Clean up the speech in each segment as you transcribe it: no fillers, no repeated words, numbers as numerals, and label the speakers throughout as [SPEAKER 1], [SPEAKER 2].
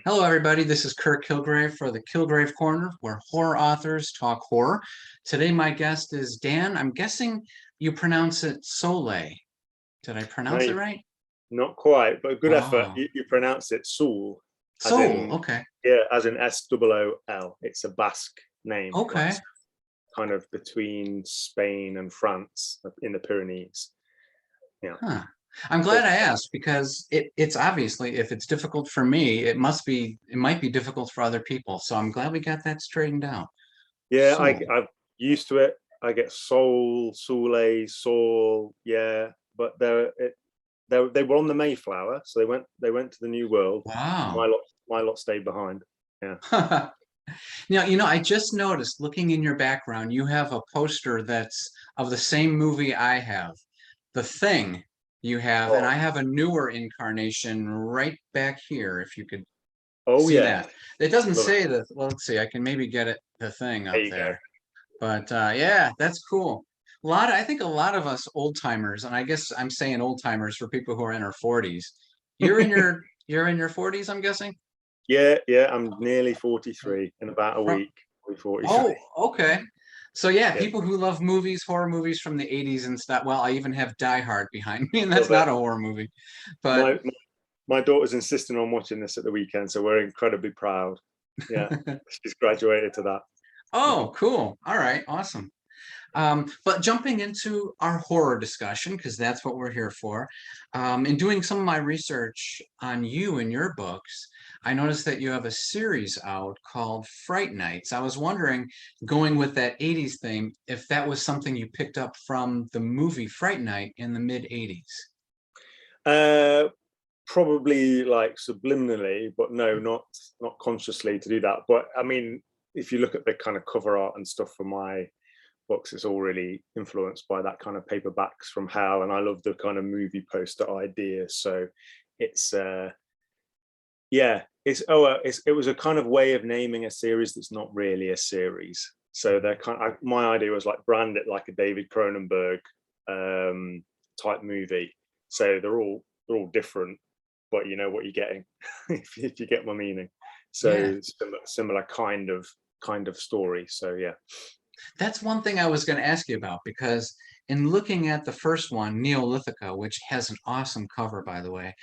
[SPEAKER 1] Hello, everybody. This is Kirk Kilgrave for the Kilgrave Corner, where horror authors talk horror. Today, my guest is Dan. I'm guessing you pronounce it Soule. Did I
[SPEAKER 2] No,
[SPEAKER 1] pronounce it right?
[SPEAKER 2] not quite, but a good effort.
[SPEAKER 1] Oh,
[SPEAKER 2] You pronounce it Soule, as
[SPEAKER 1] Soul.
[SPEAKER 2] in
[SPEAKER 1] Okay.
[SPEAKER 2] as in SOOL. It's a Basque name, like
[SPEAKER 1] Okay.
[SPEAKER 2] kind of between Spain and France in the Pyrenees. Yeah,
[SPEAKER 1] Huh. I'm
[SPEAKER 2] so
[SPEAKER 1] glad I asked because it's obviously, if it's difficult for me, it might be difficult for other people. So I'm glad we got that straightened out.
[SPEAKER 2] yeah,
[SPEAKER 1] Soul.
[SPEAKER 2] I'm used to it. I get Soul, Soule, Saul. Yeah, but they were on the Mayflower, so they went to the New World. My
[SPEAKER 1] Wow.
[SPEAKER 2] lot my lot stayed behind. Yeah.
[SPEAKER 1] Now, I just noticed looking in your background, you have a poster that's of the same movie I have. The Thing you have, and
[SPEAKER 2] Oh,
[SPEAKER 1] I have a newer incarnation right back here, if you could
[SPEAKER 2] oh
[SPEAKER 1] see
[SPEAKER 2] yeah.
[SPEAKER 1] that. It doesn't
[SPEAKER 2] Love it.
[SPEAKER 1] say that. Well, let's see, I can maybe get it, the Thing
[SPEAKER 2] There
[SPEAKER 1] up
[SPEAKER 2] you go.
[SPEAKER 1] there. But yeah, that's cool. I think a lot of us old timers, and I guess I'm saying old timers for people who are in our 40s. You're in your 40s, I'm guessing?
[SPEAKER 2] Yeah, yeah, I'm nearly 43 in about a
[SPEAKER 1] From
[SPEAKER 2] week. I'll be 43.
[SPEAKER 1] Oh, okay. So yeah,
[SPEAKER 2] Yeah,
[SPEAKER 1] people who love movies, horror movies from the 80s and stuff. Well, I even have Die Hard behind me, and that's
[SPEAKER 2] love
[SPEAKER 1] not
[SPEAKER 2] it.
[SPEAKER 1] a horror movie. But
[SPEAKER 2] My daughter's insisting on watching this at the weekend, so we're incredibly proud. Yeah, she's graduated to that. Yeah.
[SPEAKER 1] oh, cool. All right, awesome. But jumping into our horror discussion, because that's what we're here for, in doing some of my research on you and your books, I noticed that you have a series out called Fright Nights. I was wondering, going with that 80s theme, if that was something you picked up from the movie Fright Night in the mid 80s.
[SPEAKER 2] Uh, Probably like subliminally, but no, not consciously to do that. But I mean, if you look at the kind of cover art and stuff for my books, it's all really influenced by that kind of paperbacks from Hal, and I love the kind of movie poster idea. So it's yeah, it was a kind of way of naming a series that's not really a series. So they're my idea was like brand it like a David Cronenberg type movie. So they're all different, but you know what you're getting if you get my meaning.
[SPEAKER 1] Yeah,
[SPEAKER 2] So similar kind of story. So yeah.
[SPEAKER 1] that's one thing I was going to ask you about because in looking at the first one, Neolithica, which has an awesome cover, by the way,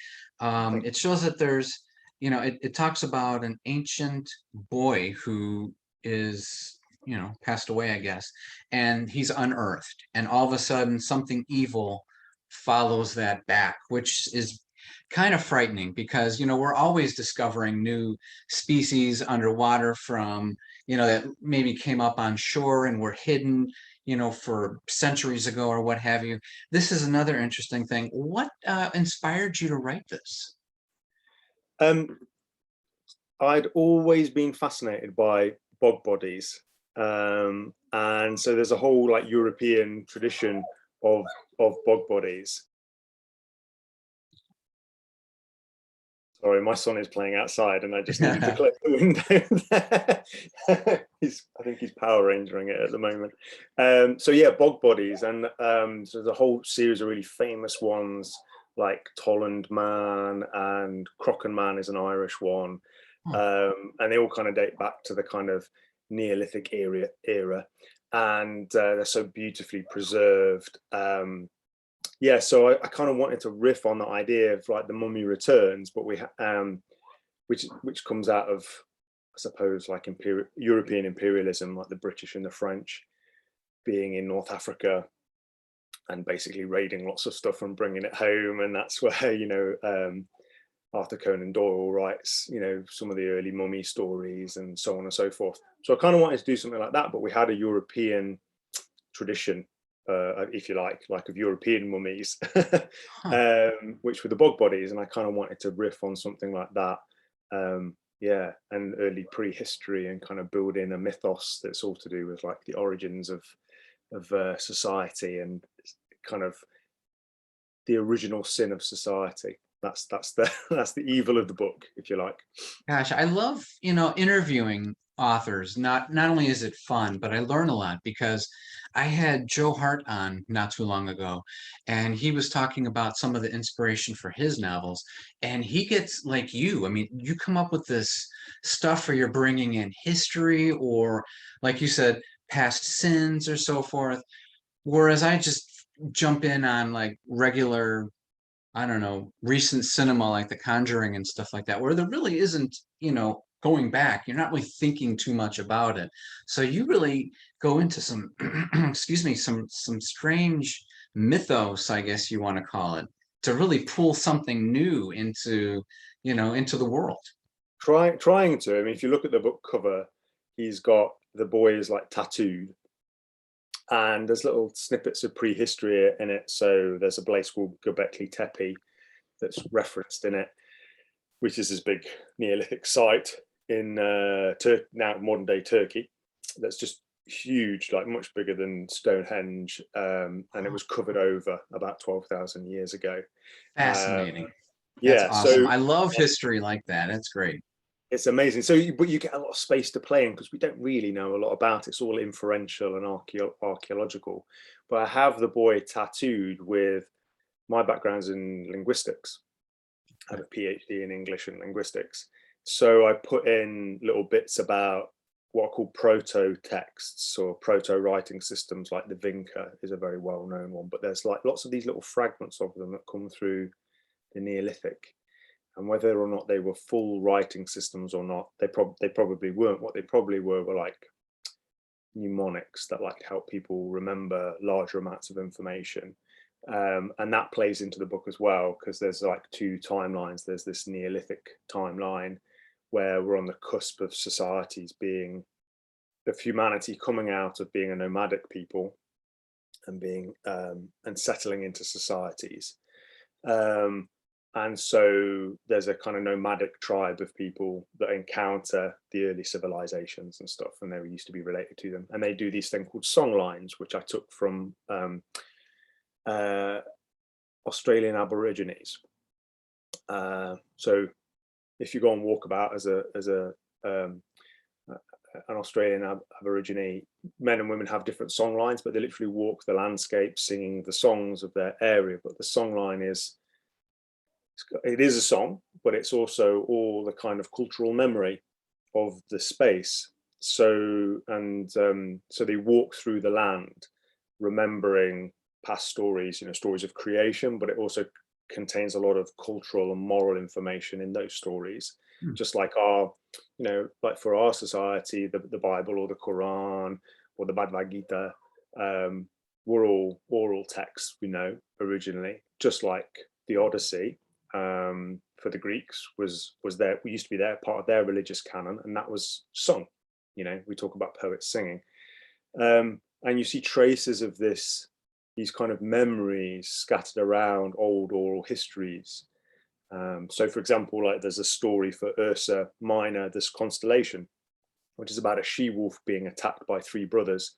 [SPEAKER 1] it shows that it talks about an ancient boy who is, passed away, I guess, and he's unearthed, and all of a sudden something evil follows that back, which is kind of frightening because we're always discovering new species underwater from that maybe came up on shore and were hidden for centuries ago or what have you. This is another interesting thing. What inspired you to write this?
[SPEAKER 2] um I'd always been fascinated by bog bodies, and so there's a whole like European tradition of bog bodies. Sorry, my son is playing outside, and I just needed to close the window. I think he's Power Rangering it at the moment. So yeah, bog bodies, and so the whole series of really famous ones like Tolland Man and Crocken Man is an Irish one,
[SPEAKER 1] Hmm.
[SPEAKER 2] and they all kind of date back to the kind of Neolithic era, and they're so beautifully preserved. Yeah, so I kind of wanted to riff on the idea of like the Mummy Returns, but which comes out of, I suppose, like European imperialism, like the British and the French being in North Africa and basically raiding lots of stuff and bringing it home, and that's where Arthur Conan Doyle writes some of the early mummy stories and so on and so forth. So I kind of wanted to do something like that, but we had a European tradition, if you like of European mummies,
[SPEAKER 1] Huh.
[SPEAKER 2] which were the bog bodies, and I kind of wanted to riff on something like that. Yeah, and early prehistory, and kind of build in a mythos that's all to do with like the origins of society and kind of the original sin of society. That's the that's the evil of the book, if you like.
[SPEAKER 1] Gosh, I love, you know, interviewing authors. Not only is it fun, but I learn a lot because I had Joe Hart on not too long ago, and he was talking about some of the inspiration for his novels. And he gets like you. I mean, you come up with this stuff where you're bringing in history or, like you said, past sins or so forth. Whereas I just jump in on like regular, I don't know, recent cinema like The Conjuring and stuff like that, where there really isn't, you know, going back. You're not really thinking too much about it. So you really go into some, excuse me, some strange mythos, I guess you want to call it, to really pull something new into, you know, into the world.
[SPEAKER 2] Trying to. I mean, if you look at the book cover, he's got the boy is like tattooed, and there's little snippets of prehistory in it. So there's a place called Göbekli Tepe that's referenced in it, which is this big Neolithic site in now modern day Turkey. That's just huge, like much bigger than Stonehenge, and it was covered over about 12,000 years ago.
[SPEAKER 1] Fascinating. That's
[SPEAKER 2] Yeah,
[SPEAKER 1] awesome.
[SPEAKER 2] so
[SPEAKER 1] I love history like that. That's great.
[SPEAKER 2] it's amazing. So, but you get a lot of space to play in because we don't really know a lot about it. It's all inferential and archaeological. But I have the boy tattooed with my background's in linguistics. I have a PhD in English and linguistics. So I put in little bits about what are called proto texts or proto writing systems, like the Vinca is a very well known one. But there's like lots of these little fragments of them that come through the Neolithic. And whether or not they were full writing systems or not, they probably weren't. What they probably were like mnemonics that like help people remember larger amounts of information. And that plays into the book as well, because there's like two timelines. There's this Neolithic timeline where we're on the cusp of societies being, of humanity coming out of being a nomadic people and being and settling into societies. And so there's a kind of nomadic tribe of people that encounter the early civilizations and stuff, and they used to be related to them. And they do these things called song lines, which I took from Australian Aborigines. So if you go on walkabout as an Australian Aborigine, men and women have different song lines, but they literally walk the landscape singing the songs of their area. But the song line is, it is a song, but it's also all the kind of cultural memory of the space. So so they walk through the land, remembering past stories, you know, stories of creation, but it also contains a lot of cultural and moral information in those stories. Just like our, you know, like for our society, the Bible or the Quran or the Bhagavad Gita were all oral texts, we know, originally, just like the Odyssey. For the Greeks was there, we used to be there, part of their religious canon, and that was sung. You know, we talk about poets singing, and you see traces of these kind of memories scattered around old oral histories. So, for example, like there's a story for Ursa Minor, this constellation, which is about a she-wolf being attacked by three brothers,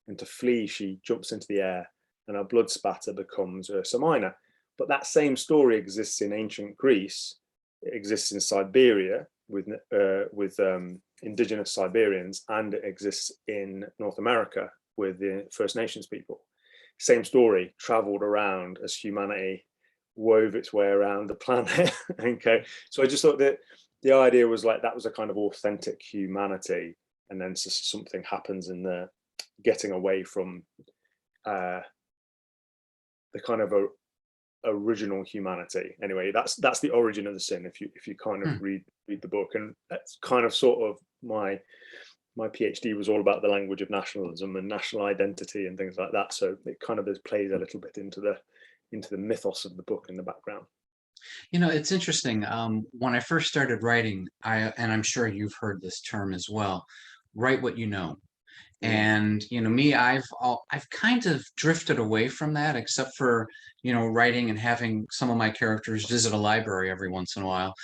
[SPEAKER 2] and to flee, she jumps into the air, and her blood spatter becomes Ursa Minor. But that same story exists in ancient Greece. It exists in Siberia with indigenous Siberians, and it exists in North America with the First Nations people. Same story traveled around as humanity wove its way around the planet. Okay, so I just thought that the idea was like that was a kind of authentic humanity, and then something happens in the getting away from the kind of original humanity. Anyway, that's the origin of the sin, if you kind of read the book. And that's kind of sort of my PhD was all about the language of nationalism and national identity and things like that, so it kind of plays a little bit into the mythos of the book in the background.
[SPEAKER 1] You know, it's interesting. When I first started writing, and I'm sure you've heard this term as well, write what you know. And you know, me, I've kind of drifted away from that, except for, you know, writing and having some of my characters visit a library every once in a while,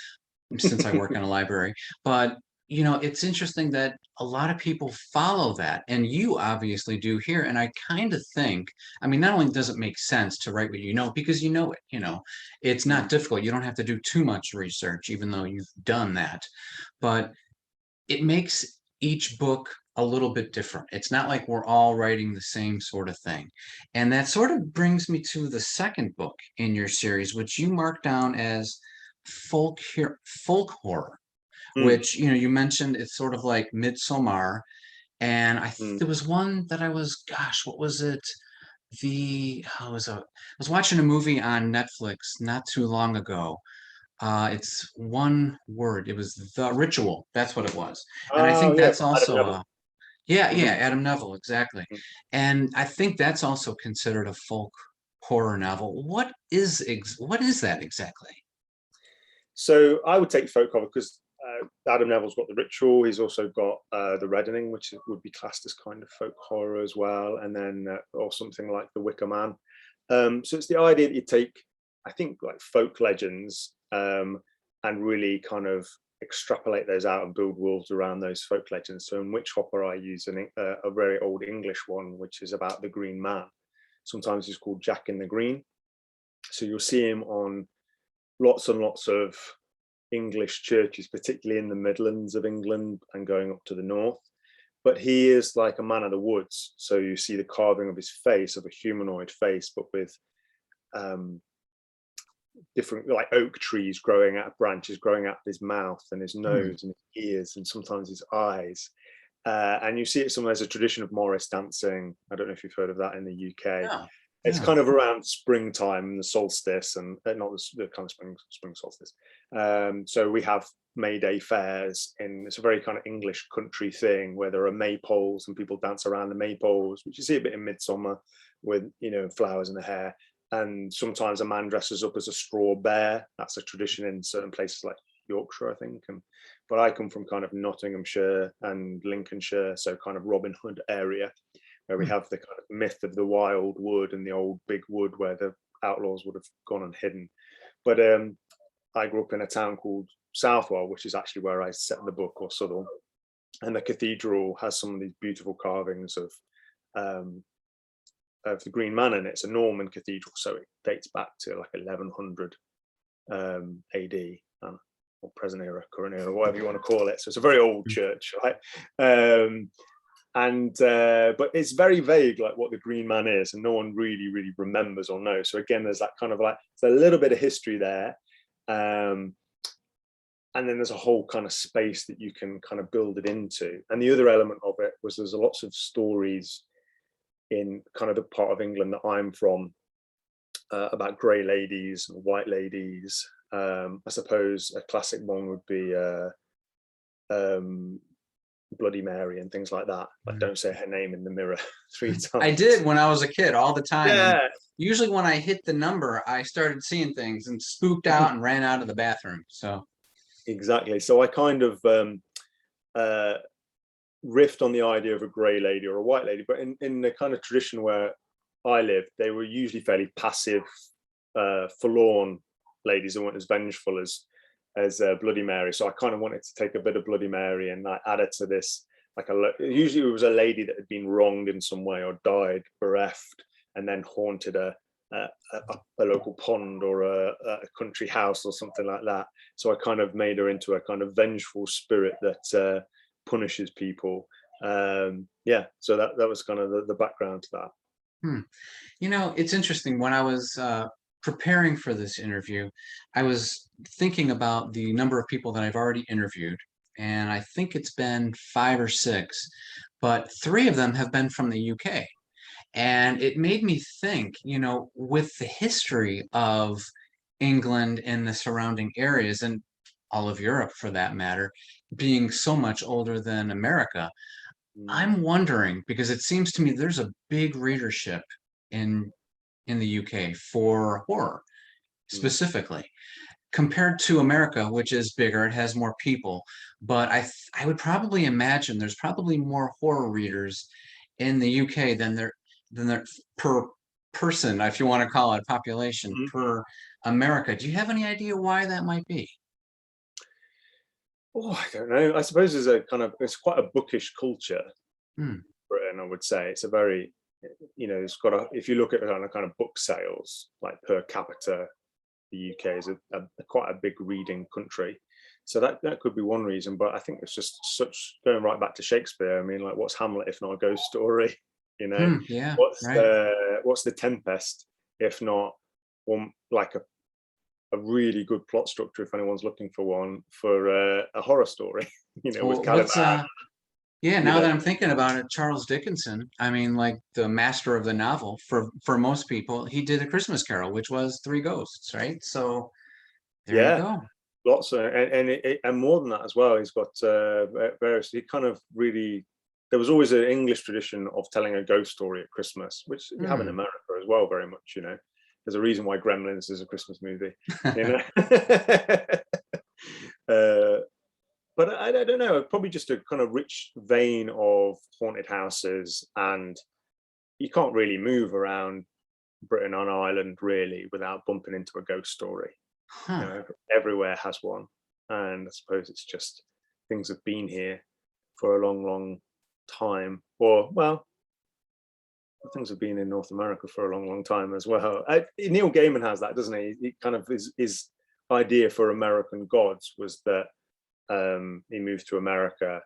[SPEAKER 1] since I work in a library. But you know, it's interesting that a lot of people follow that, and you obviously do here. And I kind of think, I mean, not only does it make sense to write what you know, because you know it, you know, it's not
[SPEAKER 2] Mm.
[SPEAKER 1] difficult. You don't have to do too much research, even though you've done that. But it makes each book a little bit different. It's not like we're all writing the same sort of thing. And that sort of brings me to the second book in your series, which you marked down as folk horror,
[SPEAKER 2] Mm.
[SPEAKER 1] which, you know, you mentioned it's sort of like Midsommar. And
[SPEAKER 2] Mm.
[SPEAKER 1] there was one that I was, gosh, what was it? I was watching a movie on Netflix not too long ago. It's one word. It was The Ritual. That's what it was. And I
[SPEAKER 2] Oh
[SPEAKER 1] think
[SPEAKER 2] yeah,
[SPEAKER 1] that's
[SPEAKER 2] Adam
[SPEAKER 1] also
[SPEAKER 2] Neville.
[SPEAKER 1] yeah,
[SPEAKER 2] Hmm.
[SPEAKER 1] Adam Neville, exactly. And I think that's also considered a folk horror novel. What is that exactly?
[SPEAKER 2] So I would take folk horror because Adam Neville's got The Ritual. He's also got The Reddening, which would be classed as kind of folk horror as well, and then or something like The Wicker Man. So it's the idea that you take, I think, like folk legends and really kind of extrapolate those out and build worlds around those folk legends. So in Witch Hopper, I use a very old English one, which is about the Green Man. Sometimes he's called Jack in the Green. So you'll see him on lots and lots of English churches, particularly in the Midlands of England and going up to the north. But he is like a man of the woods. So you see the carving of his face, of a humanoid face, but with um, different, like oak trees growing out, branches growing out of his mouth and his
[SPEAKER 1] Hmm.
[SPEAKER 2] nose and his ears and sometimes his eyes. And you see it somewhere as a tradition of Morris dancing. I don't know if you've heard of that in the UK.
[SPEAKER 1] No,
[SPEAKER 2] It's
[SPEAKER 1] no.
[SPEAKER 2] kind of around springtime and the solstice, and not the kind of spring solstice. So we have May Day fairs, and it's a very kind of English country thing where there are maypoles and people dance around the maypoles, which you see a bit in Midsummer with, you know, flowers in the hair. And sometimes a man dresses up as a straw bear. That's a tradition in certain places like Yorkshire, I think. And but I come from kind of Nottinghamshire and Lincolnshire, so kind of Robin Hood area, where we
[SPEAKER 1] Hmm.
[SPEAKER 2] have the kind of myth of the wild wood and the old big wood where the outlaws would have gone and hidden. But I grew up in a town called Southwell, which is actually where I set the book, or Southall, and the cathedral has some of these beautiful carvings um, of the Green Man in it. It's a Norman cathedral, so it dates back to like 1100 AD, or present era, current era, whatever you want to call it. So it's a very old church, right? And but it's very vague, like what the Green Man is, and no one really remembers or knows. So again, there's that kind of like, there's a little bit of history there, and then there's a whole kind of space that you can kind of build it into. And the other element of it was there's lots of stories in kind of the part of England that I'm from, about grey ladies and white ladies. I suppose a classic one would be um, Bloody Mary and things like that. Like,
[SPEAKER 1] Hmm.
[SPEAKER 2] don't say her name in the mirror three
[SPEAKER 1] I
[SPEAKER 2] times.
[SPEAKER 1] did when I was a kid all the time. And
[SPEAKER 2] Yeah,
[SPEAKER 1] usually when I hit the number, I started seeing things and spooked out and ran out of the bathroom. So,
[SPEAKER 2] exactly. So I kind of uh, riffed on the idea of a grey lady or a white lady, but in the kind of tradition where I lived, they were usually fairly passive, forlorn ladies that weren't as vengeful as Bloody Mary. So I kind of wanted to take a bit of Bloody Mary and like add it to this. Like usually it was a lady that had been wronged in some way or died bereft, and then haunted a local pond or a country house or something like that. So I kind of made her into a kind of vengeful spirit that punishes people. Yeah, so that was kind of the background to that.
[SPEAKER 1] hmm. You know, it's interesting. When I was preparing for this interview, I was thinking about the number of people that I've already interviewed, and I think it's been five or six, but three of them have been from the UK. And it made me think, you know, with the history of England and the surrounding areas, and all of Europe for that matter, being so much older than America,
[SPEAKER 2] Mm.
[SPEAKER 1] I'm wondering, because it seems to me there's a big readership in in the UK for horror
[SPEAKER 2] Mm.
[SPEAKER 1] specifically compared to America, which is bigger, it has more people. But I would probably imagine there's probably more horror readers in the UK than there per person, if you want to call it population,
[SPEAKER 2] Mm.
[SPEAKER 1] per America. Do you have any idea why that might be?
[SPEAKER 2] Oh, I don't know. I suppose there's a kind of, it's quite a bookish culture,
[SPEAKER 1] Hmm.
[SPEAKER 2] Britain, I would say. It's a very, it's got a, if you look at the kind of book sales, like per capita, the UK is a quite a big reading country. So that could be one reason, but I think it's just such, going right back to Shakespeare. I mean, like, what's Hamlet if not a ghost story? You know,
[SPEAKER 1] Hmm. Yeah. Right.
[SPEAKER 2] what's the Tempest if not one, like a really good plot structure, if anyone's looking for one, for a horror story, with Caliban,
[SPEAKER 1] What's Yeah,
[SPEAKER 2] you
[SPEAKER 1] now
[SPEAKER 2] know.
[SPEAKER 1] that I'm thinking about it, Charles Dickinson, I mean, like the master of the novel for most people, he did A Christmas Carol, which was three ghosts, right? So there you
[SPEAKER 2] Yeah,
[SPEAKER 1] go.
[SPEAKER 2] lots of, and more than that as well. He's got various. He kind of really. There was always an English tradition of telling a ghost story at Christmas, which you have in
[SPEAKER 1] Hmm.
[SPEAKER 2] America as well, very much. There's a reason why Gremlins is a Christmas movie. You know. uh, but I don't know. Probably just a kind of rich vein of haunted houses, and you can't really move around Britain on Ireland really without bumping into a ghost story.
[SPEAKER 1] Huh.
[SPEAKER 2] Everywhere has one, and I suppose it's just things have been here for a long, long time. Or well, things have been in North America for a long, long time as well. Neil Gaiman has that, doesn't he? He kind of his idea for American gods was that he moved to America,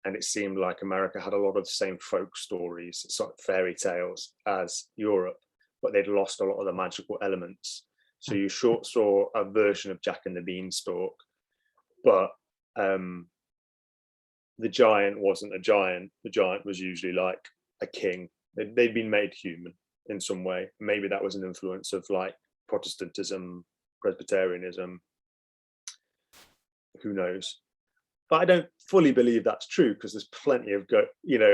[SPEAKER 2] and it seemed like America had a lot of the same folk stories, sort of fairy tales as Europe, but they'd lost a lot of the magical elements. So you saw a version of Jack and the Beanstalk, but the giant wasn't a giant. The giant was usually like a king. They'd been made human in some way. Maybe that was an influence of like Protestantism, Presbyterianism. Who knows? But I don't fully believe that's true, because there's plenty of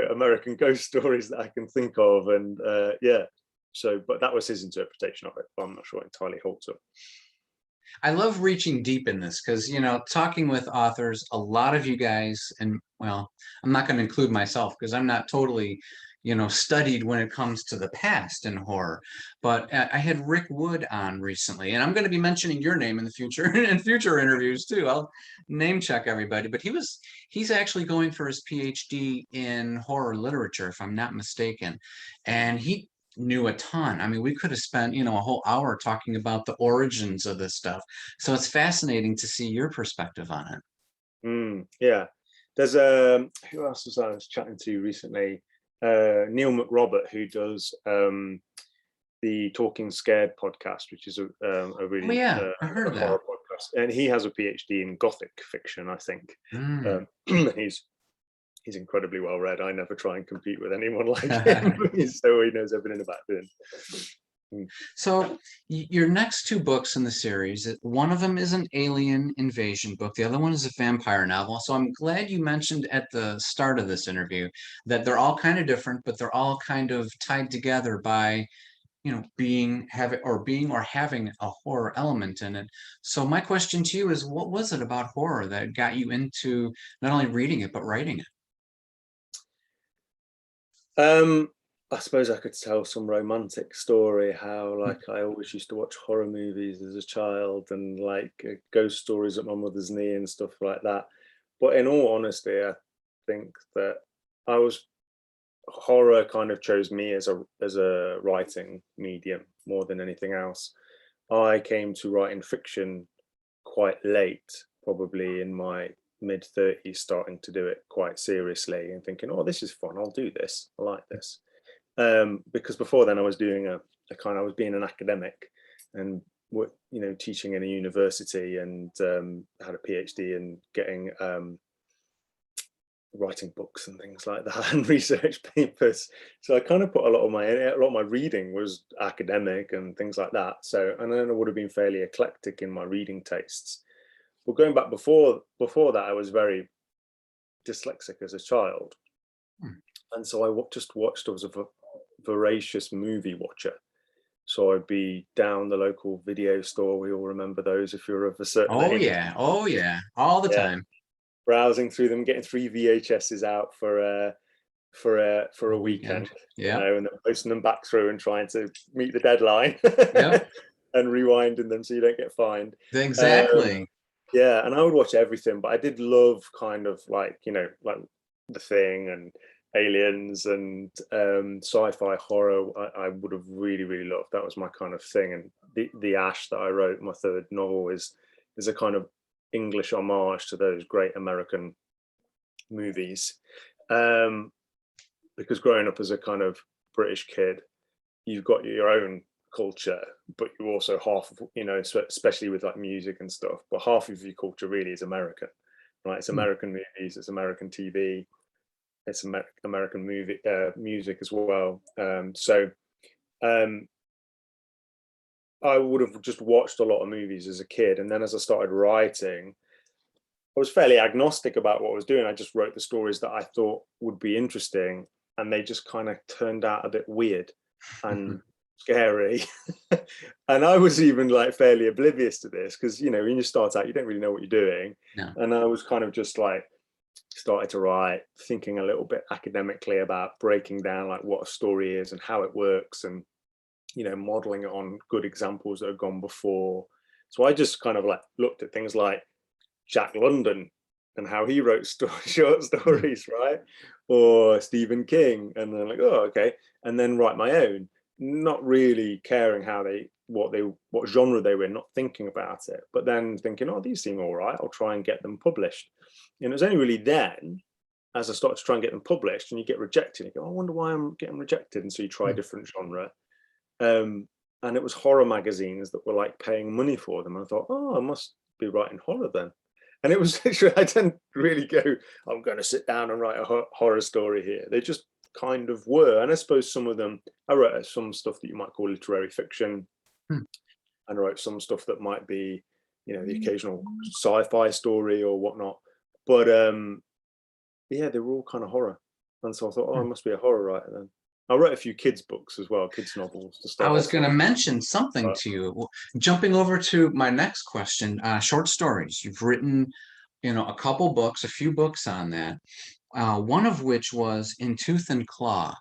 [SPEAKER 2] American ghost stories that I can think of, and yeah. So, but that was his interpretation of it. But I'm not sure it entirely holds up.
[SPEAKER 1] I love reaching deep in this because, talking with authors, a lot of you guys, and well, I'm not going to include myself because I'm not totally, studied when it comes to the past in horror. But I had Rick Wood on recently, and I'm going to be mentioning your name in the future in future interviews too. I'll name check everybody. But he's actually going for his PhD in horror literature, if I'm not mistaken. And he knew a ton. I mean, we could have spent, a whole hour talking about the origins of this stuff. So it's fascinating to see your perspective on it.
[SPEAKER 2] Yeah, there's who else was I was chatting to recently? Neil McRobert, who does the Talking Scared podcast, which is a
[SPEAKER 1] Oh
[SPEAKER 2] really
[SPEAKER 1] yeah, I heard
[SPEAKER 2] a
[SPEAKER 1] of that.
[SPEAKER 2] horror podcast, and he has a PhD in Gothic fiction, I think.
[SPEAKER 1] Mm.
[SPEAKER 2] He's incredibly well read. I never try and compete with anyone like him, so he knows everything about it.
[SPEAKER 1] So your next two books in the series, one of them is an alien invasion book. The other one is a vampire novel. So I'm glad you mentioned at the start of this interview that they're all kind of different, but they're all kind of tied together by, being having a horror element in it. So my question to you is, what was it about horror that got you into not only reading it, but writing it?
[SPEAKER 2] I suppose I could tell some romantic story how like I always used to watch horror movies as a child, and like ghost stories at my mother's knee and stuff like that. But in all honesty, I think that I was horror kind of chose me as a writing medium more than anything else. I came to writing fiction quite late, probably in my mid 30s, starting to do it quite seriously and thinking, oh, this is fun, I'll do this, I like this. Because before then I was doing I was being an academic and teaching in a university, and had a PhD and getting writing books and things like that and research papers. So I kind of put a lot of my reading was academic and things like that. So, and then I would have been fairly eclectic in my reading tastes. But going back before that, I was very dyslexic as a child,
[SPEAKER 1] Hmm.
[SPEAKER 2] and so I just watched. I was a voracious movie watcher. So I'd be down the local video store. We all remember those if you're of a certain
[SPEAKER 1] Oh
[SPEAKER 2] age.
[SPEAKER 1] yeah, oh yeah, all the
[SPEAKER 2] Yeah,
[SPEAKER 1] time.
[SPEAKER 2] browsing through them, getting 3 VHSs out for a weekend,
[SPEAKER 1] Weekend. Yeah.
[SPEAKER 2] and then posting them back through and trying to meet the deadline
[SPEAKER 1] Yep.
[SPEAKER 2] and rewinding them so you don't get fined. Um,
[SPEAKER 1] Exactly.
[SPEAKER 2] Yeah, and I would watch everything, but I did love kind of like, like The Thing and Aliens and sci-fi horror. I would have really, really loved. That was my kind of thing. And the Ash that I wrote, my third novel, is a kind of English homage to those great American movies. Um, because growing up as a kind of British kid, you've got your own culture, but you also half of, especially with like music and stuff, but half of your culture really is American, right? It's
[SPEAKER 1] Hmm.
[SPEAKER 2] American movies, it's American TV, it's American movie music as well. Um, I would have just watched a lot of movies as a kid, and then as I started writing, I was fairly agnostic about what I was doing. I just wrote the stories that I thought would be interesting, and they just kind of turned out a bit weird and scary. And I was even like fairly oblivious to this because, when you start out, you don't really know what you're doing.
[SPEAKER 1] No.
[SPEAKER 2] And I was kind of just like started to write, thinking a little bit academically about breaking down like what a story is and how it works, and modeling it on good examples that have gone before. So I just kind of like looked at things like Jack London and how he wrote short
[SPEAKER 1] Hmm.
[SPEAKER 2] stories, right? Or Stephen King, and then like, oh, okay, and then write my own, not really caring what genre they were, not thinking about it, but then thinking, oh, these seem all right, I'll try and get them published. And it was only really then, as I started to try and get them published, and you get rejected, you go, I wonder why I'm getting rejected, and so you try a
[SPEAKER 1] Hmm.
[SPEAKER 2] different genre. And it was horror magazines that were like paying money for them. I thought, oh, I must be writing horror then. And it was literally, I didn't really go, I'm going to sit down and write a horror story here. They just kind of were. And I suppose some of them, I wrote some stuff that you might call literary fiction,
[SPEAKER 1] Hmm.
[SPEAKER 2] and I wrote some stuff that might be, the occasional sci-fi story or whatnot. But yeah, they were all kind of horror. And so I thought, oh, I
[SPEAKER 1] Hmm.
[SPEAKER 2] must be a horror writer then. I wrote a few kids' books as well, kids' novels to
[SPEAKER 1] I
[SPEAKER 2] start
[SPEAKER 1] was
[SPEAKER 2] off
[SPEAKER 1] going
[SPEAKER 2] with.
[SPEAKER 1] to mention something
[SPEAKER 2] But
[SPEAKER 1] to you. Jumping over to my next question, short stories. You've written, a couple books, a few books on that. One of which was In Tooth and Claw.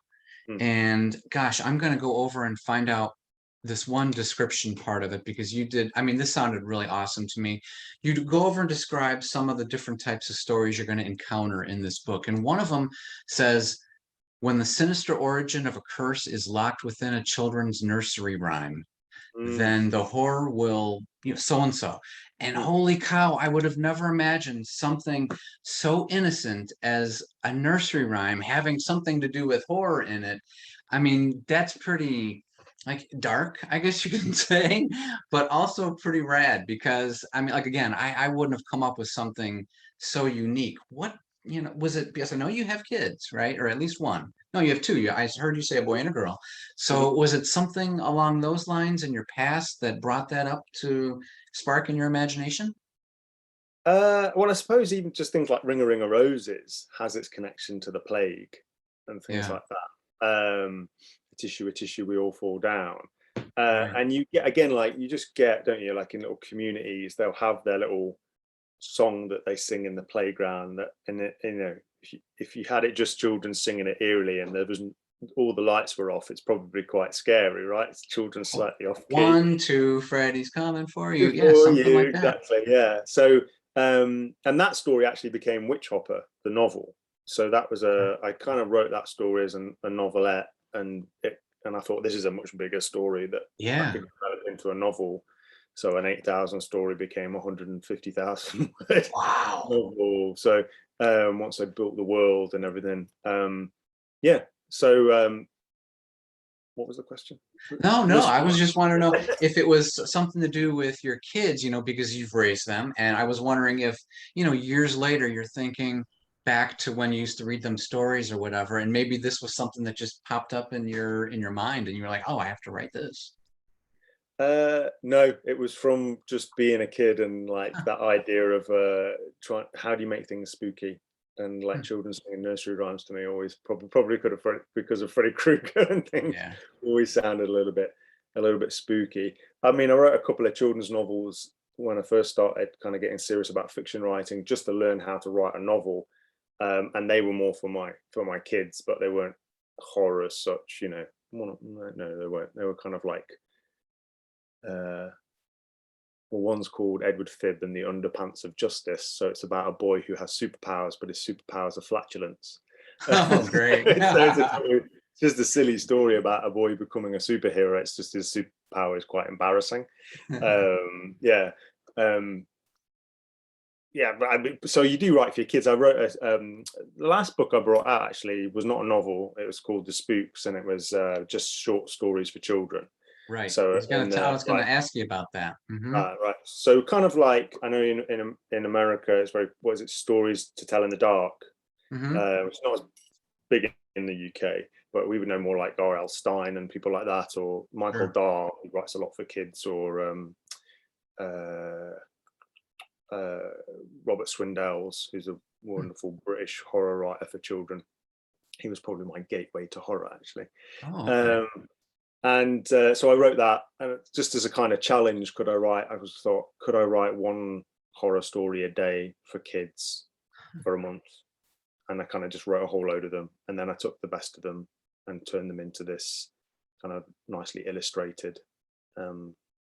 [SPEAKER 2] mm,
[SPEAKER 1] And gosh, I'm going to go over and find out this one description part of it because you did. I mean, this sounded really awesome to me. You'd go over and describe some of the different types of stories you're going to encounter in this book. And one of them says, when the sinister origin of a curse is locked within a children's nursery rhyme,
[SPEAKER 2] mm,
[SPEAKER 1] then the horror will, so and so. And
[SPEAKER 2] mm.
[SPEAKER 1] holy cow, I would have never imagined something so innocent as a nursery rhyme having something to do with horror in it. I mean, that's pretty like dark, I guess you can say, but also pretty rad because I mean, like again, I wouldn't have come up with something so unique. What, was it because I know you have kids, right? Or at least one. No, you have two. I heard you say a boy and a girl.
[SPEAKER 2] Mhm.
[SPEAKER 1] So was it something along those lines in your past that brought that up to spark in your imagination?
[SPEAKER 2] Well, I suppose even just things like Ring a Ring of Roses has its connection to the plague and things
[SPEAKER 1] Yeah,
[SPEAKER 2] like that. A tissue, we all fall down.
[SPEAKER 1] right.
[SPEAKER 2] And you get, again, like you just get, don't you, like in little communities, they'll have their little song that they sing in the playground. That, and it, if you had it just children singing it eerily and there wasn't, all the lights were off, it's probably quite scary, right? It's children
[SPEAKER 1] Oh,
[SPEAKER 2] slightly off key.
[SPEAKER 1] 1, 2, Freddy's coming for you. Yeah,
[SPEAKER 2] For
[SPEAKER 1] something
[SPEAKER 2] you,
[SPEAKER 1] like that.
[SPEAKER 2] exactly, yeah. So and that story actually became Witch Hopper, the novel. So that was I kind of wrote that story as a novelette, and I thought this is a much bigger story that I
[SPEAKER 1] Yeah.
[SPEAKER 2] could develop into a novel. So an 8,000 story became 150,000 word
[SPEAKER 1] Wow.
[SPEAKER 2] novel. So once I built the world and everything, yeah. So what was the question?
[SPEAKER 1] No, no, I
[SPEAKER 2] Mystery.
[SPEAKER 1] was just wanting to know if it was something to do with your kids, because you've raised them. And I was wondering if, years later you're thinking back to when you used to read them stories or whatever, and maybe this was something that just popped up in your mind and you were like, oh, I have to write this.
[SPEAKER 2] No, it was from just being a kid and like
[SPEAKER 1] Huh.
[SPEAKER 2] that idea of trying. How do you make things spooky? And like
[SPEAKER 1] Hmm.
[SPEAKER 2] children singing nursery rhymes to me always probably could have because of Freddy Krueger and things
[SPEAKER 1] Yeah.
[SPEAKER 2] always sounded a little bit spooky. I mean, I wrote a couple of children's novels when I first started kind of getting serious about fiction writing, just to learn how to write a novel, and they were more for my kids, but they weren't horror as such, no, they weren't. They were kind of like uh, well, one's called Edward Phibb and the Underpants of Justice. So it's about a boy who has superpowers, but his superpowers are flatulence.
[SPEAKER 1] Oh, great.
[SPEAKER 2] It's just a silly story about a boy becoming a superhero. It's just his superpower is quite embarrassing. Yeah. Um, yeah, but so you do write for your kids. I wrote the last book I brought out actually was not a novel. It was called The Spooks, and it was just short stories for children.
[SPEAKER 1] Right.
[SPEAKER 2] So
[SPEAKER 1] I was gonna ask you about that.
[SPEAKER 2] right. So kind of like, I know in America it's very, what is it, stories to tell in the dark. It's not as big in the UK, but we would know more like R.L. Stein and people like that, or Michael
[SPEAKER 1] Sure.
[SPEAKER 2] Dahl, who writes a lot for kids, or Robert Swindells, who's a wonderful British horror writer for children. He was probably my gateway to horror, actually.
[SPEAKER 1] Oh, okay.
[SPEAKER 2] And so I wrote that, and just as a kind of challenge, could I write one horror story a day for kids for a month? And I kind of just wrote a whole load of them, and then I took the best of them and turned them into this kind of nicely illustrated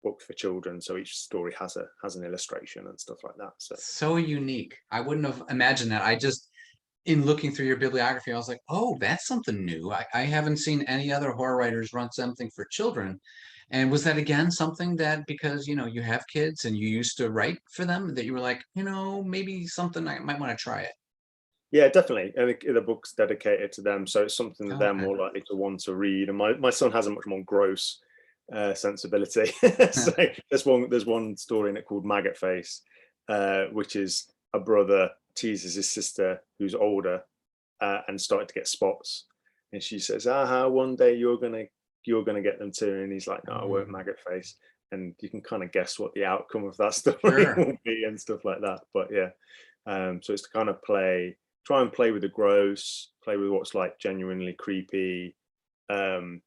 [SPEAKER 2] book for children. So each story has an illustration and stuff like that.
[SPEAKER 1] So unique. I wouldn't have imagined that. I just, in looking through your bibliography, I was like, oh, that's something new. I haven't seen any other horror writers run something for children. And was that again something that, because you have kids and you used to write for them, that you were like, maybe something I might want to try it?
[SPEAKER 2] Yeah, definitely. And the book's dedicated to them, so it's something that
[SPEAKER 1] Oh,
[SPEAKER 2] they're
[SPEAKER 1] okay.
[SPEAKER 2] more likely to want to read. And my son has a much more gross sensibility. So there's one story in it called Maggot Face, which is a brother teases his sister who's older and started to get spots, and she says, "Aha, one day you're gonna get them too." And he's like, "No, I won't,
[SPEAKER 1] Mm,
[SPEAKER 2] Maggot Face." And you can kind of guess what the outcome of that story
[SPEAKER 1] sure.
[SPEAKER 2] will be and stuff like that. But yeah, so it's to kind of try and play with the gross, play with what's like genuinely creepy, and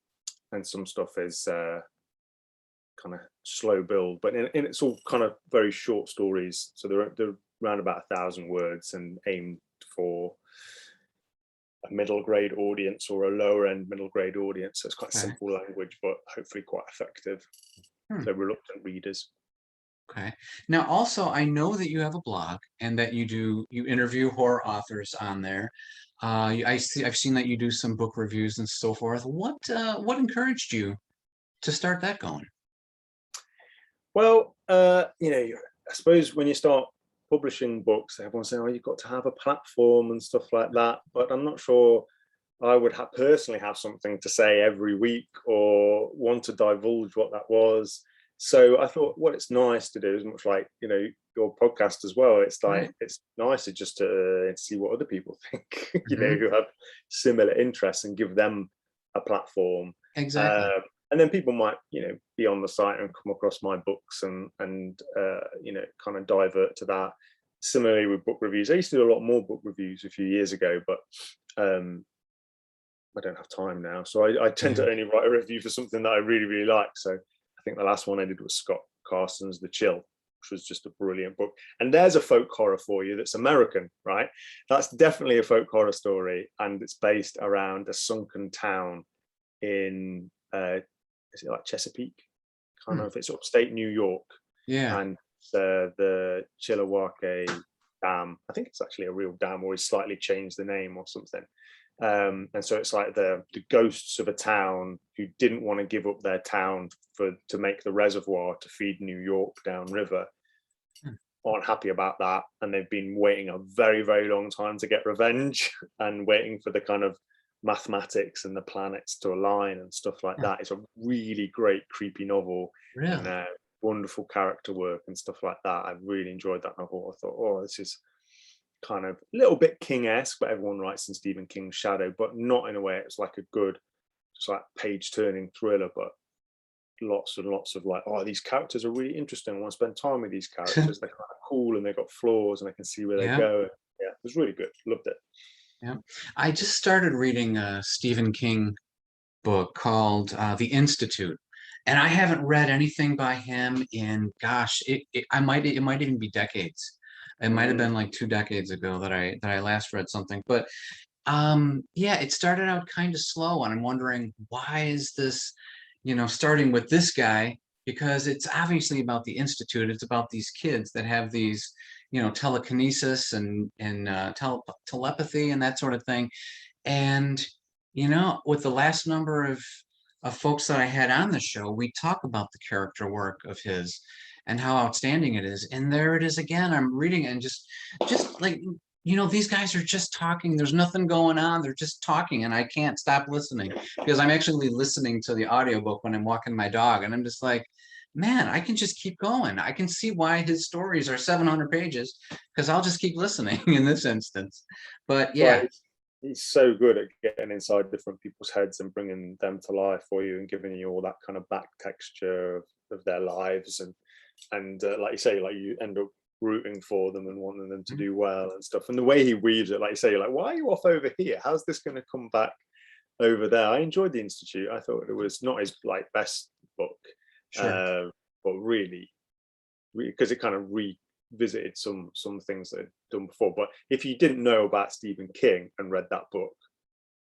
[SPEAKER 2] some stuff is kind of slow build, but it's all kind of very short stories. So they're around about 1,000 words and aimed for a middle grade audience or a lower end middle grade audience. So it's quite
[SPEAKER 1] Okay.
[SPEAKER 2] simple language, but hopefully quite effective.
[SPEAKER 1] Hmm.
[SPEAKER 2] So reluctant readers.
[SPEAKER 1] Okay. Now, also, I know that you have a blog and that you interview horror authors on there. I've seen that you do some book reviews and so forth. What encouraged you to start that going?
[SPEAKER 2] Well, I suppose when you start publishing books, everyone's saying, "Oh, you've got to have a platform and stuff like that." But I'm not sure I would personally have something to say every week or want to divulge what that was. So I thought what it's nice to do is much like, your podcast as well. It's like,
[SPEAKER 1] Right.
[SPEAKER 2] it's nicer just to see what other people think,
[SPEAKER 1] Hmm.
[SPEAKER 2] who have similar interests, and give them a platform.
[SPEAKER 1] Exactly.
[SPEAKER 2] Um, and then people might, be on the site and come across my books and kind of divert to that. Similarly with book reviews, I used to do a lot more book reviews a few years ago, but um, I don't have time now. So I tend
[SPEAKER 1] Yeah.
[SPEAKER 2] to only write a review for something that I really, really like. So I think the last one I did was Scott Carson's The Chill, which was just a brilliant book. And there's a folk horror for you that's American, right? That's definitely a folk horror story. And it's based around a sunken town in, is it like Chesapeake? Kind
[SPEAKER 1] Hmm.
[SPEAKER 2] of, it's upstate New York.
[SPEAKER 1] Yeah.
[SPEAKER 2] And the Chilliwackee Dam, I think it's actually a real dam, or he's slightly changed the name or something. And so it's like the ghosts of a town who didn't want to give up their town to make the reservoir to feed New York downriver,
[SPEAKER 1] Hmm.
[SPEAKER 2] aren't happy about that, and they've been waiting a very, very long time to get revenge and waiting for the kind of mathematics and the planets to align and stuff like
[SPEAKER 1] Huh.
[SPEAKER 2] that. It's a really great creepy novel, and
[SPEAKER 1] Really?
[SPEAKER 2] wonderful character work and stuff like that. I really enjoyed that novel. I thought, oh, this is kind of a little bit King-esque, but everyone writes in Stephen King's shadow, but not in a way it's like a good, just like page-turning thriller, but lots and lots of like, oh, these characters are really interesting. I want to spend time with these characters. They're kind of cool and they've got flaws and I can see where they
[SPEAKER 1] Yeah.
[SPEAKER 2] go. Yeah, it was really good. Loved it.
[SPEAKER 1] Yeah. I just started reading a Stephen King book called The Institute. And I haven't read anything by him in, gosh, it might even be decades. It might have
[SPEAKER 2] Mm.
[SPEAKER 1] been like 2 decades ago that I last read something. But yeah, it started out kind of slow, and I'm wondering, why is this, starting with this guy, because it's obviously about the Institute. It's about these kids that have these, telekinesis and telepathy and that sort of thing. And with the last number of folks that I had on the show, we talk about the character work of his and how outstanding it is. And there it is again. I'm reading it and just like, these guys are just talking. There's nothing going on. They're just talking, and I can't stop listening because I'm actually listening to the audiobook when I'm walking my dog, and I'm just like, man, I can just keep going. I can see why his stories are 700 pages because I'll just keep listening in this instance. But
[SPEAKER 2] Well,
[SPEAKER 1] yeah,
[SPEAKER 2] he's so good at getting inside different people's heads and bringing them to life for you and giving you all that kind of back texture of their lives, and like you say, like you end up rooting for them and wanting them to do well and stuff. And the way he weaves it, like you say, you're like, why are you off over here? How's this going to come back over there? I enjoyed the Institute. I thought it was not his like best book,
[SPEAKER 1] sure.
[SPEAKER 2] but really, because it kind of revisited some things that had done before. But if you didn't know about Stephen King and read that book,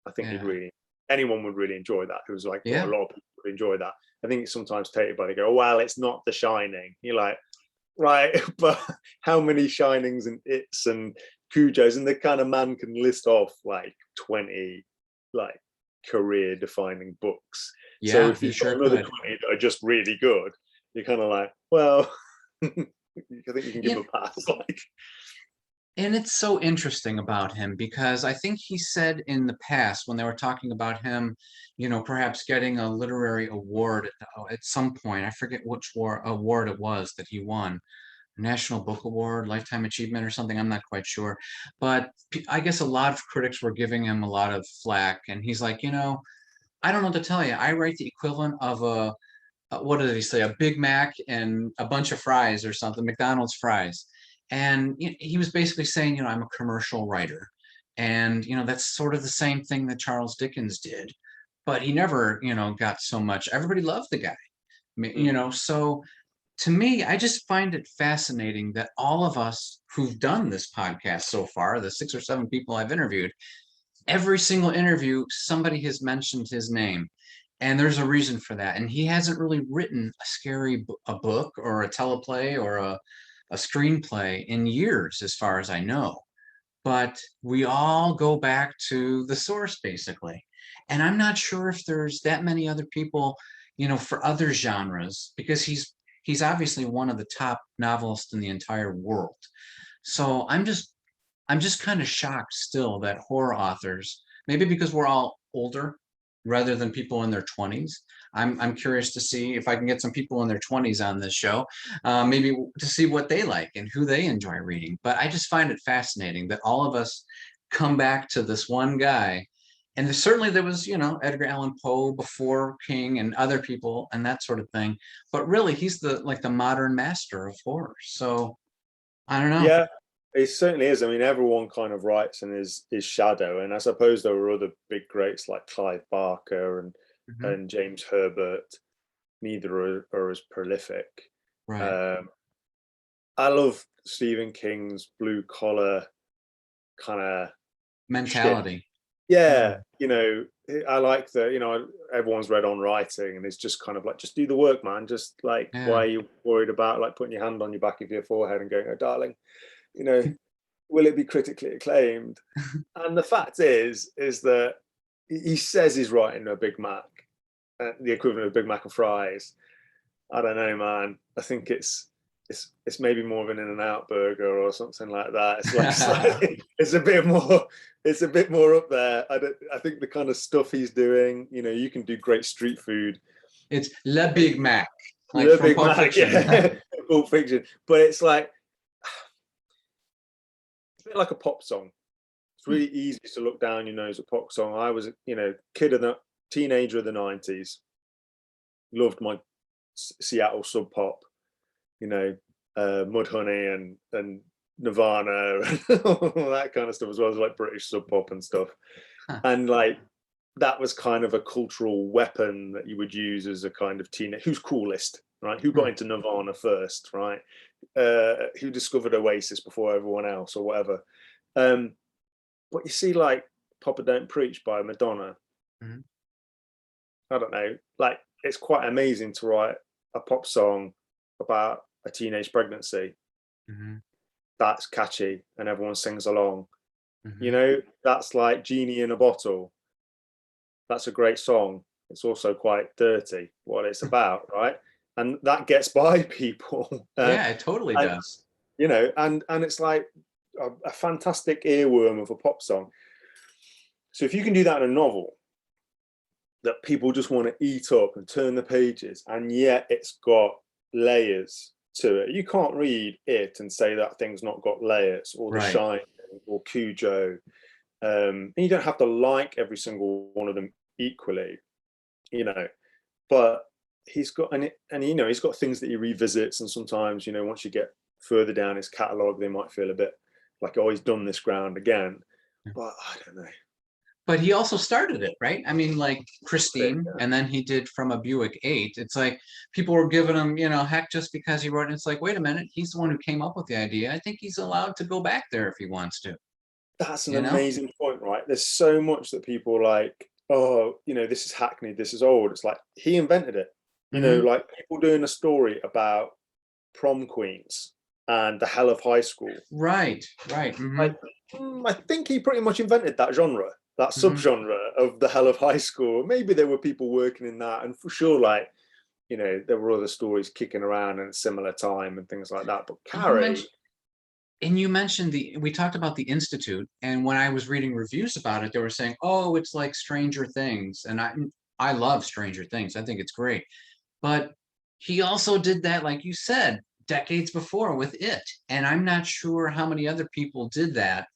[SPEAKER 2] I think
[SPEAKER 1] Yeah.
[SPEAKER 2] anyone would really enjoy that. It was like, well,
[SPEAKER 1] Yeah.
[SPEAKER 2] a lot of people would enjoy that. I think it's sometimes taken by, they go, oh, well, it's not The Shining. You're like, right, but how many Shinings and It's and Cujos, and the kind of man can list off like 20 like career defining books. So
[SPEAKER 1] Yeah,
[SPEAKER 2] if
[SPEAKER 1] he
[SPEAKER 2] he's
[SPEAKER 1] sure
[SPEAKER 2] got another
[SPEAKER 1] could.
[SPEAKER 2] 20 that are just really good, you're kind of like, well, I think you can give
[SPEAKER 1] Yeah,
[SPEAKER 2] him a pass. Like,
[SPEAKER 1] and it's so interesting about him because I think he said in the past when they were talking about him, perhaps getting a literary award at some point. I forget which award it was that he won. National Book Award, Lifetime Achievement or something. I'm not quite sure. But I guess a lot of critics were giving him a lot of flack. And he's like, I don't know what to tell you. I write the equivalent of what did he say? A Big Mac and a bunch of fries or something, McDonald's fries. And he was basically saying, I'm a commercial writer. And, that's sort of the same thing that Charles Dickens did. But he never, got so much. Everybody loved the guy. So to me, I just find it fascinating that all of us who've done this podcast so far, the 6 or 7 people I've interviewed, every single interview, somebody has mentioned his name. And there's a reason for that. And he hasn't really written a a book or a teleplay or a screenplay in years, as far as I know. But we all go back to the source, basically. And I'm not sure if there's that many other people, for other genres, because he's obviously one of the top novelists in the entire world. So I'm just kind of shocked still that horror authors, maybe because we're all older rather than people in their 20s. I'm curious to see if I can get some people in their 20s on this show, maybe to see what they like and who they enjoy reading. But I just find it fascinating that all of us come back to this one guy. And certainly there was, Edgar Allan Poe before King and other people and that sort of thing. But really, he's the modern master of horror. So I don't know.
[SPEAKER 2] yeah, it certainly is. I mean, everyone kind of writes in his shadow, and I suppose there were other big greats like Clive Barker
[SPEAKER 1] Mhm.
[SPEAKER 2] and James Herbert. Neither are as prolific.
[SPEAKER 1] Right.
[SPEAKER 2] Um, I love Stephen King's blue collar kind of shit.
[SPEAKER 1] Mentality. Yeah.
[SPEAKER 2] Yeah, I like the, everyone's read On Writing, and it's just kind of like, just do the work, man. Just like, why
[SPEAKER 1] Yeah.
[SPEAKER 2] are you worried about like putting your hand on your back of your forehead and going, oh, darling, you know, will it be critically acclaimed? And the fact is that he says he's writing a Big Mac, the equivalent of Big Mac and fries. I don't know, man. I think it's maybe more of an In-N-Out burger or something like that. It's like slightly, it's a bit more up there. I think the kind of stuff he's doing, you can do great street food.
[SPEAKER 1] It's Le Big Mac, like
[SPEAKER 2] The
[SPEAKER 1] from
[SPEAKER 2] Big
[SPEAKER 1] Pulp
[SPEAKER 2] Mac,
[SPEAKER 1] Fiction.
[SPEAKER 2] yeah, Pulp Fiction. But it's like it's a bit like a pop song. It's really easy to look down your nose at pop song. I was, kid of the teenager of the '90s. Loved my Seattle Sub Pop. Mudhoney and Nirvana and all that kind of stuff, as well as like British Sub Pop and stuff.
[SPEAKER 1] Huh.
[SPEAKER 2] And like that was kind of a cultural weapon that you would use as a kind of teenager. Who's coolest, right? Who got into Nirvana first, right? Who discovered Oasis before everyone else, or whatever. But you see, like Papa Don't Preach by Madonna.
[SPEAKER 1] Mhm.
[SPEAKER 2] I don't know, like it's quite amazing to write a pop song about a teenage pregnancy
[SPEAKER 1] Hmm.
[SPEAKER 2] that's catchy and everyone sings along. You
[SPEAKER 1] Hmm.
[SPEAKER 2] know, that's like Genie in a Bottle. That's a great song. It's also quite dirty what it's about, right? And that gets by people.
[SPEAKER 1] Yeah, it totally
[SPEAKER 2] And
[SPEAKER 1] does.
[SPEAKER 2] you know, and it's like a fantastic earworm of a pop song. So if you can do that in a novel that people just want to eat up and turn the pages, and yet it's got layers to it. You can't read it and say that thing's not got layers, or The
[SPEAKER 1] Right.
[SPEAKER 2] Shining, or Cujo. And you don't have to like every single one of them equally, you know. But he's got and you know, he's got things that he revisits, and sometimes, you know, once you get further down his catalogue, they might feel a bit like, oh, he's done this ground again. But I don't know.
[SPEAKER 1] But he also started it, right? I mean, like Christine,
[SPEAKER 2] Yeah.
[SPEAKER 1] and then he did From a Buick 8. It's like people were giving him, heck just because he wrote it. It's like, wait a minute, he's the one who came up with the idea. I think he's allowed to go back there if he wants to,
[SPEAKER 2] That's an
[SPEAKER 1] you know?
[SPEAKER 2] amazing point, right? There's so much that people like, oh, you know, this is hackneyed, this is old. It's like he invented it. You know,
[SPEAKER 1] Hmm.
[SPEAKER 2] like people doing a story about prom queens and the hell of high school.
[SPEAKER 1] Right, right. Hmm.
[SPEAKER 2] Like, I think he pretty much invented that genre, that
[SPEAKER 1] Hmm.
[SPEAKER 2] subgenre of the hell of high school. Maybe there were people working in that, and for sure, like, you know, there were other stories kicking around at a similar time and things like that. But
[SPEAKER 1] You
[SPEAKER 2] Carrie,
[SPEAKER 1] mentioned and you mentioned we talked about the Institute, and when I was reading reviews about it, they were saying, "Oh, it's like Stranger Things," and I love Stranger Things. I think it's great. But he also did that, like you said, decades before with it. And I'm not sure how many other people did that,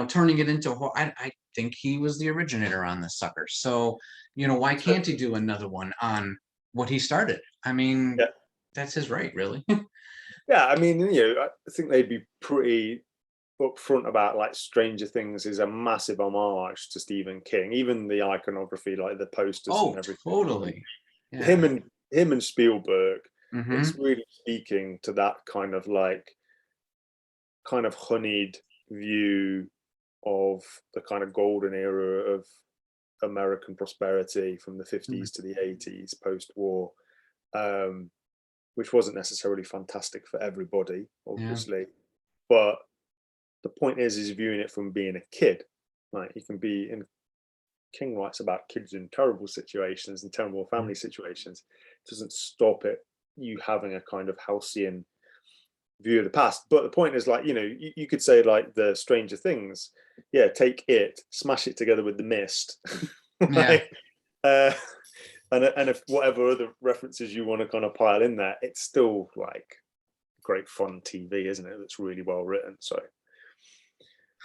[SPEAKER 1] turning it into I think he was the originator on this sucker. So, why can't he do another one on what he started? I mean,
[SPEAKER 2] yeah,
[SPEAKER 1] that's his right, really.
[SPEAKER 2] yeah. I mean, you know, I think they'd be pretty upfront about like Stranger Things is a massive homage to Stephen King. Even the iconography, like the posters and
[SPEAKER 1] Oh,
[SPEAKER 2] everything.
[SPEAKER 1] totally.
[SPEAKER 2] Him
[SPEAKER 1] Yeah.
[SPEAKER 2] and him and Spielberg, it's
[SPEAKER 1] Hmm.
[SPEAKER 2] really speaking to that kind of honeyed view of the kind of golden era of American prosperity from the 50s to the 80s post-war, um, which wasn't necessarily fantastic for everybody,
[SPEAKER 1] Yeah.
[SPEAKER 2] obviously. But the point is viewing it from being a kid. Like you can be in King writes about kids in terrible situations and terrible family situations. It doesn't stop it you having a kind of halcyon view of the past. But the point is, like, you know, you could say like the Stranger Things, yeah, take it, smash it together with the Mist,
[SPEAKER 1] Yeah.
[SPEAKER 2] right? And if whatever other references you want to kind of pile in there, it's still like great fun TV, isn't it? That's really well written. So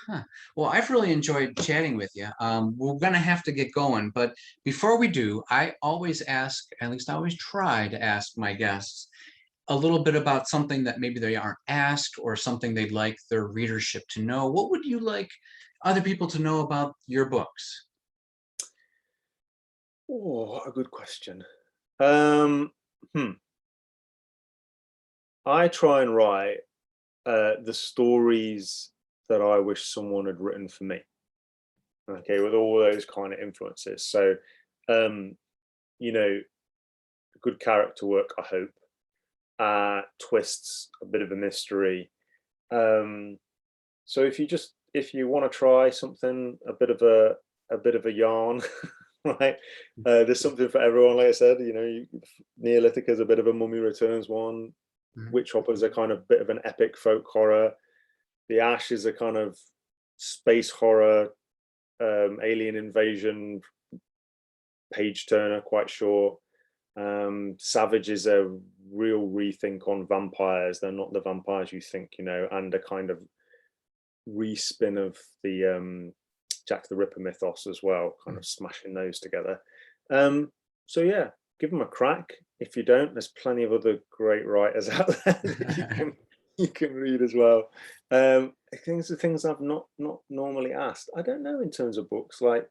[SPEAKER 1] Huh. Well, I've really enjoyed chatting with you. We're going to have to get going, but before we do, I always ask, at least I always try to ask my guests a little bit about something that maybe they aren't asked or something they'd like their readership to know. What would you like other people to know about your books?
[SPEAKER 2] oh, a good question. Um, hmm. I try and write the stories that I wish someone had written for me. Okay, with all those kind of influences. So, um, you know, good character work, I hope. Twists, a bit of a mystery. Um, so if you want to try something, a bit of a yarn, right? There's something for everyone. Like I said, you know, Neolithic is a bit of a Mummy Returns one.
[SPEAKER 1] Mhm.
[SPEAKER 2] Witch Hopper is a kind of bit of an epic folk horror. The Ash is a kind of space horror, alien invasion, page turner, quite short. Savage is a real rethink on vampires. They're not the vampires you think, you know, and a kind of respin of the Jack the Ripper mythos as well, kind of smashing those together. Um, so yeah, give them a crack. If you don't, there's plenty of other great writers out there that you can read as well. Things are things I've not normally asked. I don't know in terms of books. Like,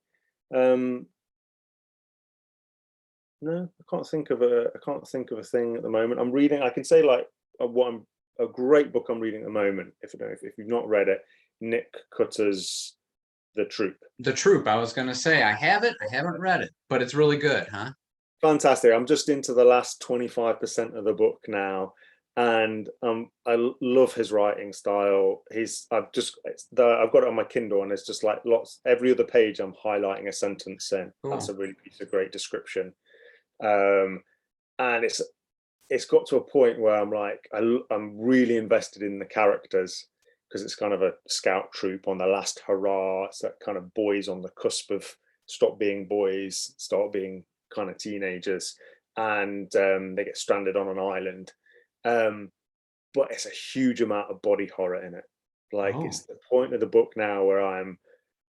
[SPEAKER 2] no, I can't think of a thing at the moment. I'm reading. I can say like what I'm a great book I'm reading at the moment. If you've not read it, Nick Cutter's The Troop.
[SPEAKER 1] The Troop, I was going to say, I have it, I haven't read it, but it's really good, huh?
[SPEAKER 2] Fantastic. I'm just into the last 25% of the book now, and love his writing style. I've got it on my Kindle, and it's just like lots. Every other page, I'm highlighting a sentence in. That's
[SPEAKER 1] Cool.
[SPEAKER 2] a really piece of great description. And it's got to a point where I'm like, I'm really invested in the characters, because it's kind of a scout troop on the last hurrah. It's that kind of boys on the cusp of stop being boys, start being kind of teenagers, and they get stranded on an island. But it's a huge amount of body horror in it. Like,
[SPEAKER 1] Oh,
[SPEAKER 2] it's the point of the book now where I'm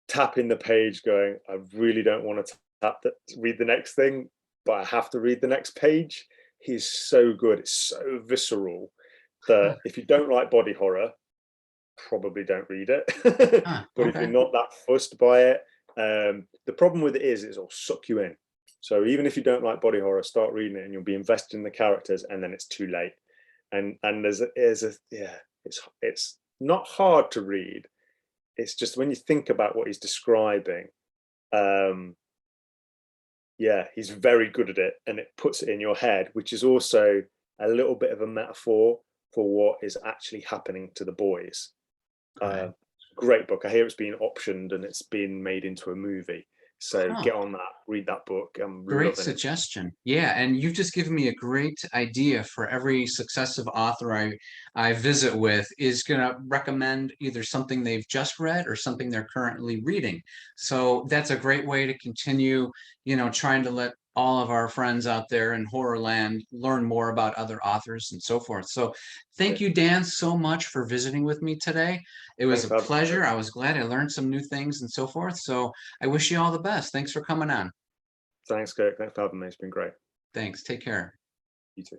[SPEAKER 2] tapping the page going, I really don't want to read the next thing, but I have to read the next page. He's so good. It's so visceral that if you don't like body horror, probably don't read it.
[SPEAKER 1] huh,
[SPEAKER 2] But if you're
[SPEAKER 1] okay.
[SPEAKER 2] not that fussed by it, the problem with it is it'll suck you in. So even if you don't like body horror, start reading it and you'll be invested in the characters, and then it's too late. And it's not hard to read. It's just when you think about what he's describing, um, yeah, he's very good at it, and it puts it in your head, which is also a little bit of a metaphor for what is actually happening to the boys. Uh,
[SPEAKER 1] Okay.
[SPEAKER 2] Great book. I hear it's been optioned and it's been made into a movie. So
[SPEAKER 1] Huh.
[SPEAKER 2] get on that, read that book. I'm
[SPEAKER 1] Great
[SPEAKER 2] loving it.
[SPEAKER 1] suggestion. Yeah, and you've just given me a great idea for every successive author I visit with is going to recommend either something they've just read or something they're currently reading. So that's a great way to continue, trying to let all of our friends out there in horror land learn more about other authors and so forth. So thank
[SPEAKER 2] Great.
[SPEAKER 1] you, Dan, so much for visiting with me today. It was
[SPEAKER 2] Thanks
[SPEAKER 1] a
[SPEAKER 2] for having me,
[SPEAKER 1] pleasure.
[SPEAKER 2] Kirk.
[SPEAKER 1] I was glad I learned some new things and so forth. So I wish you all the best. Thanks for coming on.
[SPEAKER 2] Thanks, Kirk. Thanks for having me. It's been great.
[SPEAKER 1] Thanks. Take care.
[SPEAKER 2] You too.